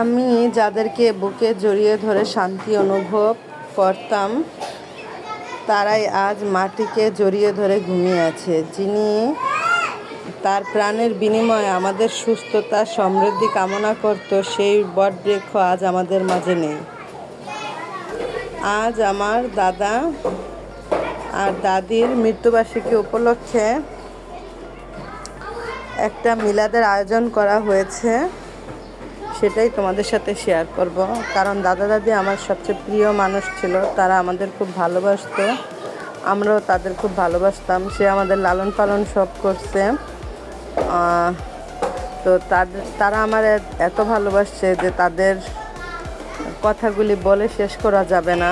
আমি যাদেরকে বুকে জড়িয়ে ধরে শান্তি অনুভব করতাম, তারাই আজ মাটিকে জড়িয়ে ধরে ঘুমিয়ে আছে। যিনি তার প্রাণের বিনিময়ে আমাদের সুস্থতা সমৃদ্ধি কামনা করত, সেই বটবৃক্ষ আজ আমাদের মাঝে নেই। আজ আমার দাদা আর দাদির মৃত্যুবার্ষিকী উপলক্ষে একটা মিলাদের আয়োজন করা হয়েছে, সেটাই তোমাদের সাথে শেয়ার করব। কারণ দাদা দাদি আমার সবচেয়ে প্রিয় মানুষ ছিল, তারা আমাদের খুব ভালোবাসতো, আমরাও তাদের খুব ভালোবাসতাম। সে আমাদের লালন পালন সব করছে। তো তারা আমার এত ভালোবাসছে যে তাদের কথাগুলি বলে শেষ করা যাবে না,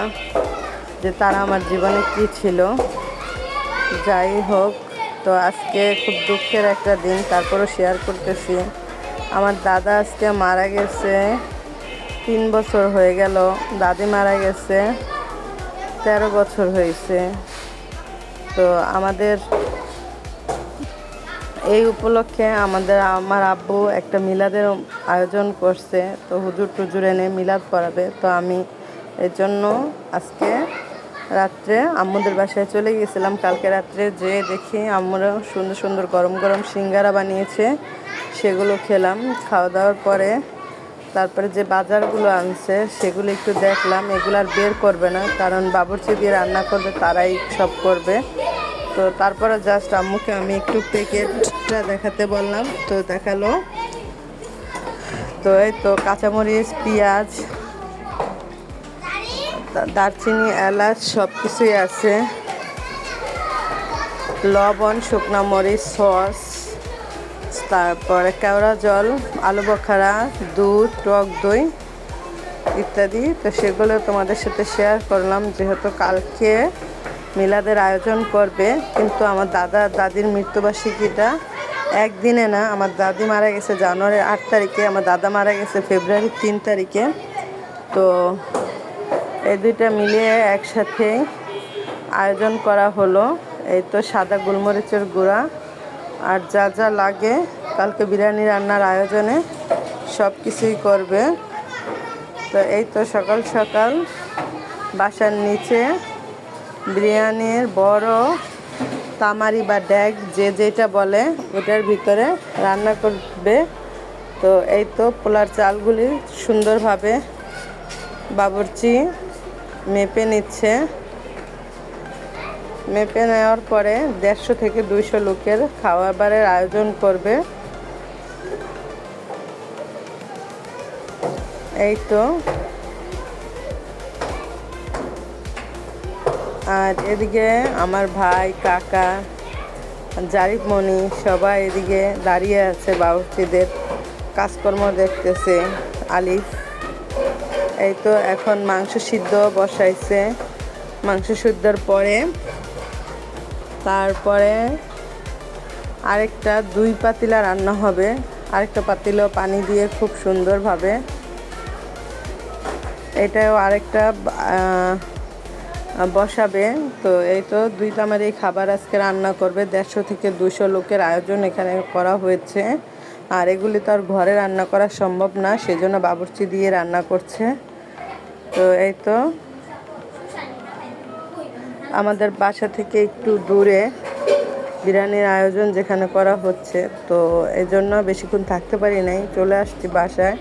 যে তারা আমার জীবনে কী ছিল। যাই হোক, তো আজকে খুব দুঃখের একটা দিন, তারপরও শেয়ার করতেছি। আমার দাদা আজকে মারা গেছে, 3 বছর হয়ে গেল। দাদি মারা গেছে 13 বছর হয়েছে। তো আমাদের এই উপলক্ষে আমার আব্বু একটা মিলাদের আয়োজন করছে। তো হুজুর টুজুর এনে মিলাদ পড়াবে। তো আমি এর জন্য আজকে রাত্রে আম্মুদের বাসায় চলে গেছিলাম। কালকে রাত্রে যেয়ে দেখি আম্মুরা সুন্দর সুন্দর গরম গরম সিঙ্গারা বানিয়েছে, সেগুলো খেলাম। খাওয়া দাওয়ার পরে তারপরে যে বাজারগুলো আনছে সেগুলো একটু দেখলাম। এগুলো আর বের করবে না, কারণ বাবুর্চি দিয়ে রান্না করবে, তারাই সব করবে। তো তারপরে জাস্ট আম্মুকে আমি একটু প্যাকেটটা দেখাতে বললাম, তো দেখালো। তো এই তো কাঁচামরিচ, পেঁয়াজ, দারচিনি, এলাচ সব কিছুই আছে, লবণ, শুকনা মরিচ, সস, তারপরে কেওড়া জল, আলু বখারা, দুধ, টক দই ইত্যাদি। তো সেগুলো তোমাদের সাথে শেয়ার করলাম, যেহেতু কালকে মিলাদের আয়োজন করবে। কিন্তু আমার দাদা দাদির মৃত্যুবার্ষিকীটা একদিনে না, আমার দাদি মারা গেছে জানুয়ারির 8 তারিখে, আমার দাদা মারা গেছে ফেব্রুয়ারির 3 তারিখে। তো এই দুইটা মিলিয়ে একসাথে আয়োজন করা হলো। এই তো সাদা গোলমরিচের গুঁড়া আর যা যা লাগে কালকে বিরিয়ানি রান্নার আয়োজনে সব কিছুই করবে। তো এই তো সকাল সকাল বাসার নিচে বিরিয়ানির বড় তামারি বা ড্যাগ যে যেটা বলে, ওটার ভিতরে রান্না করবে। তো এই তো পোলার চালগুলি সুন্দরভাবে বাবুর্চি মেপে নিচ্ছে। মেপে নেওয়ার পরে 150 থেকে 200 লোকের খাবারের আয়োজন করবে। এই তো, আর এদিকে আমার ভাই, কাকা, জারিফমণি সবাই এদিকে দাঁড়িয়ে আছে, বাবুর্চিদের কাজকর্ম দেখতেছে। আলিফ এই তো এখন মাংস সিদ্ধ বসাইছে। মাংস সিদ্ধর পরে তারপরে আরেকটা 2 পাতিলা রান্না হবে, আরেকটা পাতিলা পানি দিয়ে খুব সুন্দরভাবে। এটাও আরেকটা বসাবে। তো এই তো 2 তামারি খাবার আজকে রান্না করবে। 150 থেকে 200 লোকের আয়োজন এখানে করা হয়েছে। আর এগুলি তো আর ঘরে রান্না করা সম্ভব না, সেজন্য বাবুর্চি দিয়ে রান্না করছে। তো এই তো আমাদের বাসা থেকে একটু দূরে বিরিয়ানির আয়োজন যেখানে করা হচ্ছে, তো এই জন্য বেশিক্ষণ থাকতে পারি নাই, চলে আসছি বাসায়।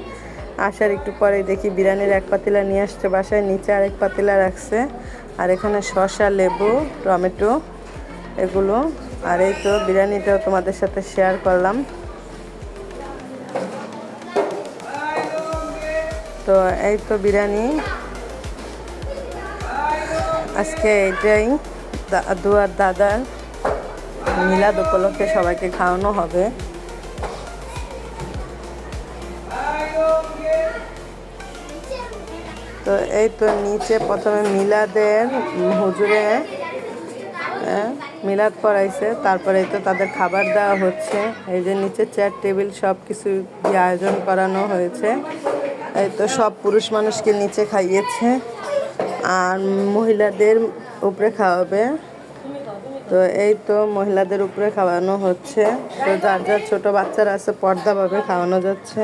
আসার একটু পরেই দেখি বিরিয়ানির 1 পাতিলা নিয়ে আসছে বাসায়, নিচে আরেক পাতিলা রাখছে। আর এখানে শসা, লেবু, টমেটো এগুলো। আর এই তো বিরিয়ানিটাও তোমাদের সাথে শেয়ার করলাম। তো এই তো বিরিয়ানি আজকে এটাই দাদু আর দাদার মিলাদ উপলক্ষে সবাইকে খাওয়ানো হবে। তো এই তো নিচে প্রথমে মিলাদের হুজুরে মিলাদ পড়াইছে, তারপরে এই তো তাদের খাবার দেওয়া হচ্ছে। এই যে নিচে চেয়ার টেবিল সব কিছু দিয়ে আয়োজন করানো হয়েছে। এই তো সব পুরুষ মানুষকে নিচে খাইয়েছে, আর মহিলাদের উপরে খাওয়াবে। তো এই তো মহিলাদের উপরে খাওয়ানো হচ্ছে। তো যার যার ছোট বাচ্চারা আছে পর্দাভাবে খাওয়ানো যাচ্ছে।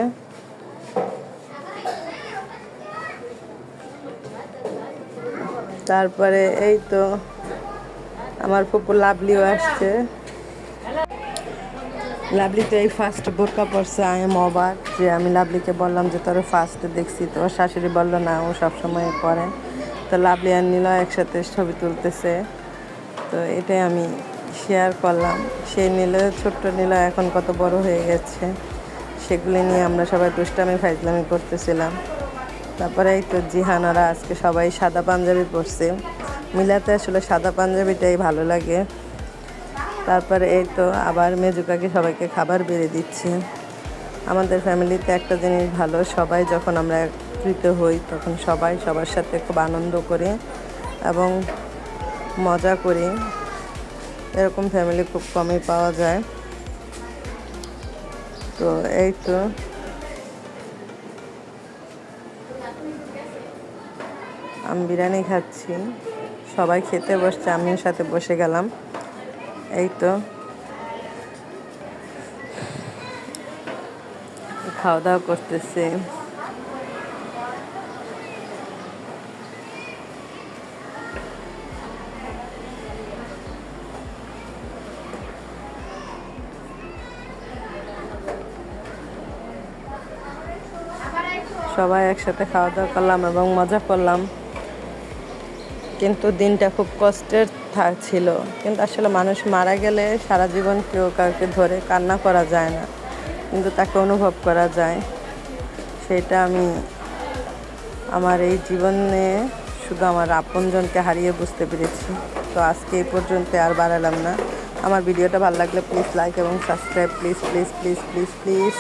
তারপরে এই তো আমার ফুপু লাভলিও আসছে। লাভলি তো এই ফার্স্ট বোরকা পরছে। আই এম অবাক যে আমি লাভলিকে বললাম যে তোর ফার্স্ট দেখছি, তো ওর শাশুড়ি বললো না, ও সবসময় পরে। তো লাভলি আর নীলা একসাথে ছবি তুলতেছে, তো এটাই আমি শেয়ার করলাম। সেই নীলা, ছোট্ট নীলা এখন কত বড় হয়ে গেছে, সেগুলি নিয়ে আমরা সবাই দুষ্টামি ফাইজলামি করতেছিলাম। তারপরে এই তো জিহানারা আজকে সবাই সাদা পাঞ্জাবি পরছে। মিলাতে আসলে সাদা পাঞ্জাবিটাই ভালো লাগে। তারপরে এই তো আবার মেজুকাকে সবাইকে খাবার বেড়ে দিচ্ছে। আমাদের ফ্যামিলিতে একটা জিনিস ভালো, সবাই যখন আমরা একত্রিত হই তখন সবাই সবার সাথে খুব আনন্দ করি এবং মজা করি। এরকম ফ্যামিলি খুব কমই পাওয়া যায়। তো এই তো আমি বিরিয়ানি খাচ্ছি, সবাই খেতে বসছে, আমিও সাথে বসে গেলাম। এই তো খাওয়া দাওয়া করতেছে। সবাই একসাথে খাওয়া দাওয়া করলাম এবং মজা করলাম। কিন্তু দিনটা খুব কষ্টের ছিল। কিন্তু আসলে মানুষ মারা গেলে সারা জীবন কেউ কাউকে ধরে কান্না করা যায় না, কিন্তু তাকে অনুভব করা যায়। সেটা আমি আমার এই জীবনে শুধু আমার আপনজনকে হারিয়ে বুঝতে পেরেছি। তো আজকে এই পর্যন্ত আর বাড়ালাম না। আমার ভিডিওটা ভালো লাগলে প্লিজ লাইক এবং subscribe, please please please please please.